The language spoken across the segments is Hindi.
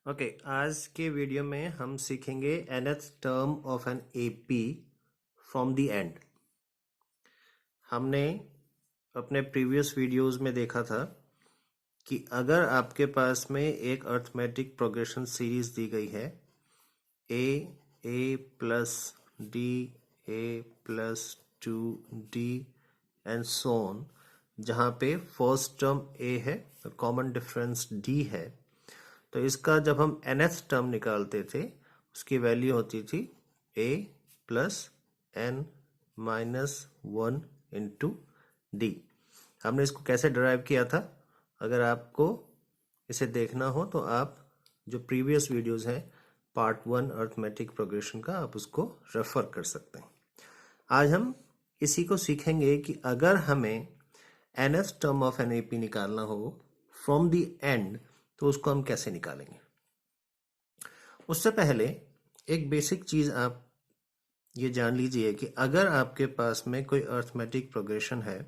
ओके आज के वीडियो में हम सीखेंगे nth term of an AP from the end. हमने अपने प्रीवियस वीडियोस में देखा था कि अगर आपके पास में एक अर्थमेटिक प्रोग्रेशन सीरीज दी गई है A plus D A plus 2d and so on, जहाँ पे फर्स्ट टर्म ए है और कॉमन डिफरेंस डी है, तो इसका जब हम nth टर्म निकालते थे उसकी वैल्यू होती थी a plus n minus 1 into D. हमने इसको कैसे डिराइव किया था? अगर आपको इसे देखना हो तो आप जो प्रीवियस वीडियोस हैं पार्ट 1 अर्थमेटिक प्रोग्रेशन का, आप उसको रेफर कर सकते हैं। आज हम इसी को सीखेंगे कि अगर हमें nth term of an AP निकालना हो फ्रॉम द एंड तो उसको हम कैसे निकालेंगे। उससे पहले एक बेसिक चीज आप ये जान लीजिए कि अगर आपके पास में कोई अर्थमेटिक प्रोग्रेशन है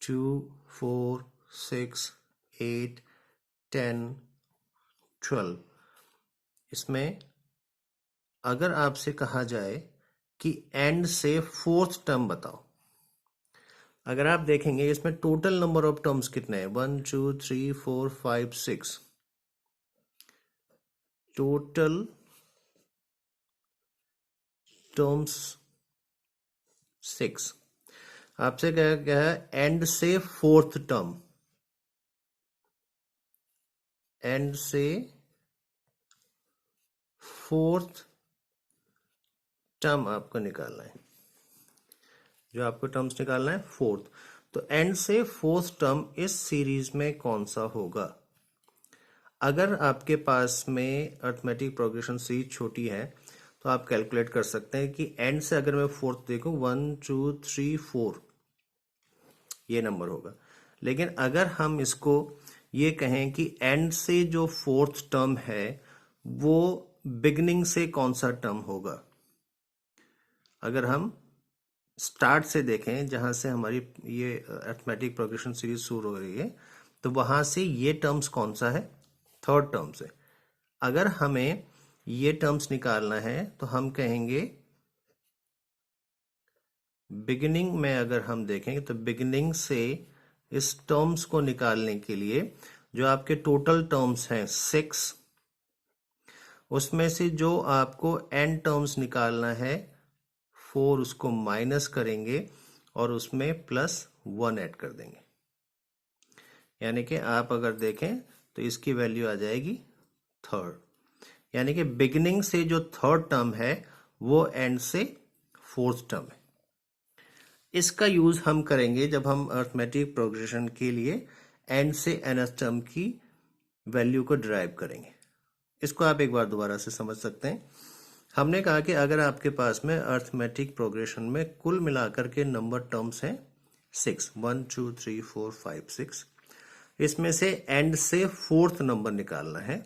2, 4, 6, 8, 10, 12, इसमें अगर आपसे कहा जाए कि एंड से फोर्थ टर्म बताओ, अगर आप देखेंगे इसमें टोटल नंबर ऑफ टर्म्स कितने हैं 1, 2, 3, 4, 5, 6, टोटल टर्म्स 6। आपसे क्या है एंड से फोर्थ टर्म, एंड से फोर्थ टर्म आपको निकालना है। जो आपको टर्म्स निकालना है फोर्थ, तो एंड से फोर्थ टर्म इस सीरीज में कौन सा होगा? अगर आपके पास में अर्थमेटिक प्रोग्रेशन सीरीज छोटी है तो आप कैलकुलेट कर सकते हैं कि एंड से अगर मैं फोर्थ देखूं 1, 2, 3, 4 ये नंबर होगा। लेकिन अगर हम इसको ये कहें कि एंड से जो फोर्थ टर्म है वो बिगनिंग से कौन सा टर्म होगा, अगर हम स्टार्ट से देखें जहां से हमारी ये अर्थमेटिक प्रोग्रेशन सीरीज शुरू हो रही है, तो वहां से ये टर्म्स कौन सा है? थर्ड टर्म से। अगर हमें ये टर्म्स निकालना है तो हम कहेंगे बिगिनिंग में, अगर हम देखें तो बिगिनिंग से इस टर्म्स को निकालने के लिए जो आपके टोटल टर्म्स हैं 6, उसमें से जो आपको एंड टर्म्स निकालना है 4, उसको माइनस करेंगे और उसमें प्लस 1 ऐड कर देंगे। यानी कि आप अगर देखें तो इसकी वैल्यू आ जाएगी थर्ड, यानी कि बिगिनिंग से जो थर्ड टर्म है वो एंड से फोर्थ टर्म है। इसका यूज हम करेंगे जब हम अर्थमेटिक प्रोग्रेशन के लिए एंड से nth टर्म की वैल्यू को डिराइव करेंगे। इसको आप एक बार दोबारा से समझ सकते हैं। हमने कहा कि अगर आपके पास में अर्थमेटिक प्रोग्रेशन में कुल मिलाकर के नंबर टर्म्स हैं 6, 1, 2, 3, 4, 5, 6, इसमें से एंड से फोर्थ नंबर निकालना है।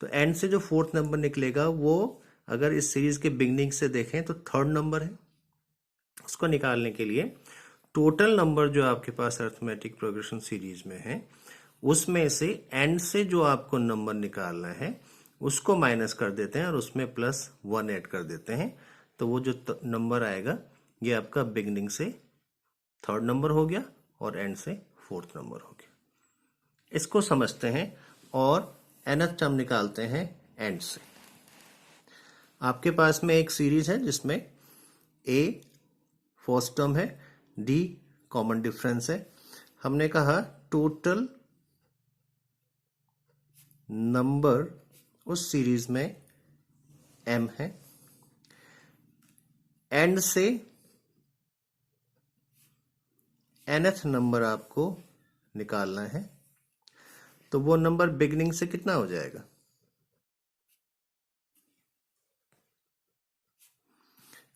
तो एंड से जो फोर्थ नंबर निकलेगा वो अगर इस सीरीज के बिगनिंग से देखें तो थर्ड नंबर है। उसको निकालने के लिए टोटल नंबर जो आपके पास अर्थमेटिक प्रोग्रेशन सीरीज में है उसमें से एंड से जो आपको नंबर निकालना है उसको माइनस कर देते हैं और उसमें प्लस 1 ऐड कर देते हैं। तो वो जो नंबर आएगा ये आपका बिगनिंग से थर्ड नंबर हो गया और एंड से फोर्थ नंबर हो गया। इसको समझते हैं और nth टर्म निकालते हैं एंड से। आपके पास में एक सीरीज है जिसमें a फर्स्ट टर्म है, d कॉमन डिफरेंस है। हमने कहा टोटल नंबर उस सीरीज में m है, एंड से nth नंबर आपको निकालना है, तो वो नंबर बिगनिंग से कितना हो जाएगा?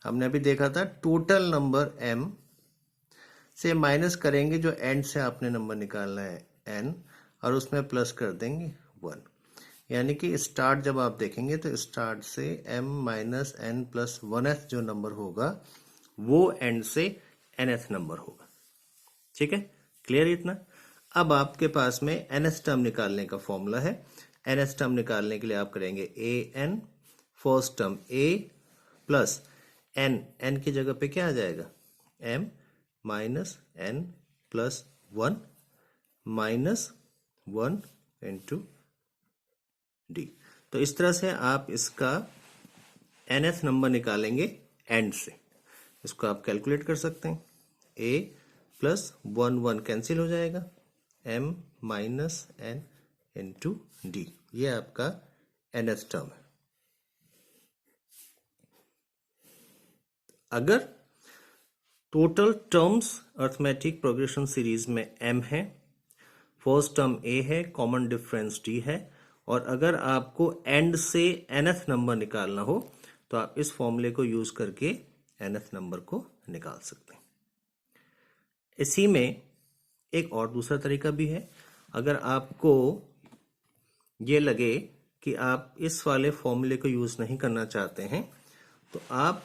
हमने अभी देखा था टोटल नंबर m से माइनस करेंगे जो एंड से आपने नंबर निकालना है n और उसमें प्लस कर देंगे 1। यानी कि स्टार्ट जब आप देखेंगे तो स्टार्ट से m minus n plus 1th जो नंबर होगा वो एंड से nth नंबर होगा। ठीक है, क्लियर इतना? अब आपके पास में nth टर्म निकालने का फॉर्मूला है nth टर्म निकालने के लिए आप करेंगे A N, first term A plus N की जगह पे क्या आ जाएगा, M minus N plus 1 minus 1 into D. तो इस तरह से आप इसका nth नंबर निकालेंगे एंड से। इसको आप कैलकुलेट कर सकते हैं, a प्लस 1 कैंसिल हो जाएगा, m minus n into D, ये आपका nth टर्म है। अगर total terms arithmetic progression series में m है, फर्स्ट टर्म a है, कॉमन डिफरेंस d है, और अगर आपको एंड से nth नंबर निकालना हो तो आप इस फॉर्मूले को यूज करके nth नंबर को निकाल सकते हैं। इसी में एक और दूसरा तरीका भी है। अगर आपको ये लगे कि आप इस वाले फॉर्मूले को यूज नहीं करना चाहते हैं तो आप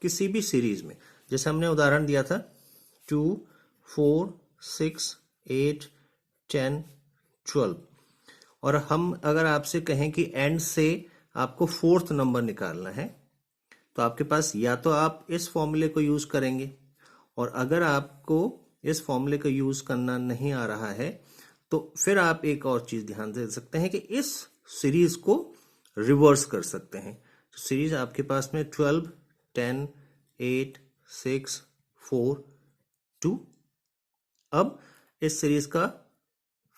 किसी भी सीरीज में, जैसे हमने उदाहरण दिया था 2, 4, 6, 8, 10, 12, और हम अगर आपसे कहें कि एंड से आपको फोर्थ नंबर निकालना है तो आपके पास या तो आप इस फॉर्मूले को यूज करेंगे, और अगर आपको इस फॉर्मूले को यूज करना नहीं आ रहा है तो फिर आप एक और चीज ध्यान दे सकते हैं कि इस सीरीज को रिवर्स कर सकते हैं। तो सीरीज आपके पास में 12, 10, 8, 6, 4, 2। अब इस सीरीज का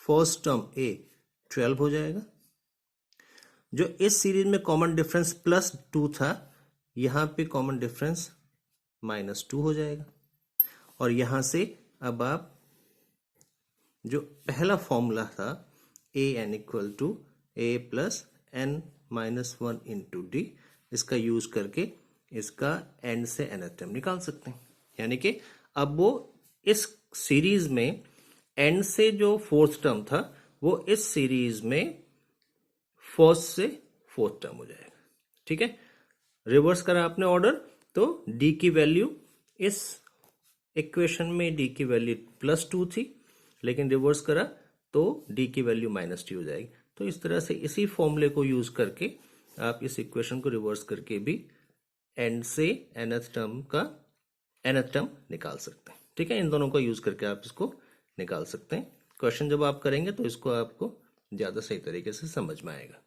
फर्स्ट टर्म a 12 हो जाएगा। जो इस सीरीज में कॉमन डिफरेंस +2 था, यहां पे कॉमन डिफरेंस -2 हो जाएगा। और यहां से अब आप जो पहला फॉर्मूला था an equal to a plus n minus 1 into D, इसका यूज करके इसका एंड से nth टर्म निकाल सकते हैं। यानी कि अब वो इस सीरीज में एंड से जो फोर्थ टर्म था वो इस सीरीज में फर्स्ट से फोर्थ टर्म हो जाएगा। ठीक है, रिवर्स करा आपने ऑर्डर तो डी की वैल्यू इस इक्वेशन में डी की वैल्यू +2 थी, लेकिन रिवर्स करा तो डी की वैल्यू -2 हो जाएगी। तो इस तरह से इसी फॉर्मूले को यूज करके आप इस इक्वेशन को रिवर्स करके भी एंड से nth टर्म निकाल सकते हैं। ठीक है, इन दोनों को यूज करके आप इसको निकाल सकते हैं। क्वेश्चन जब आप करेंगे तो इसको आपको ज्यादा सही तरीके से समझ में आएगा।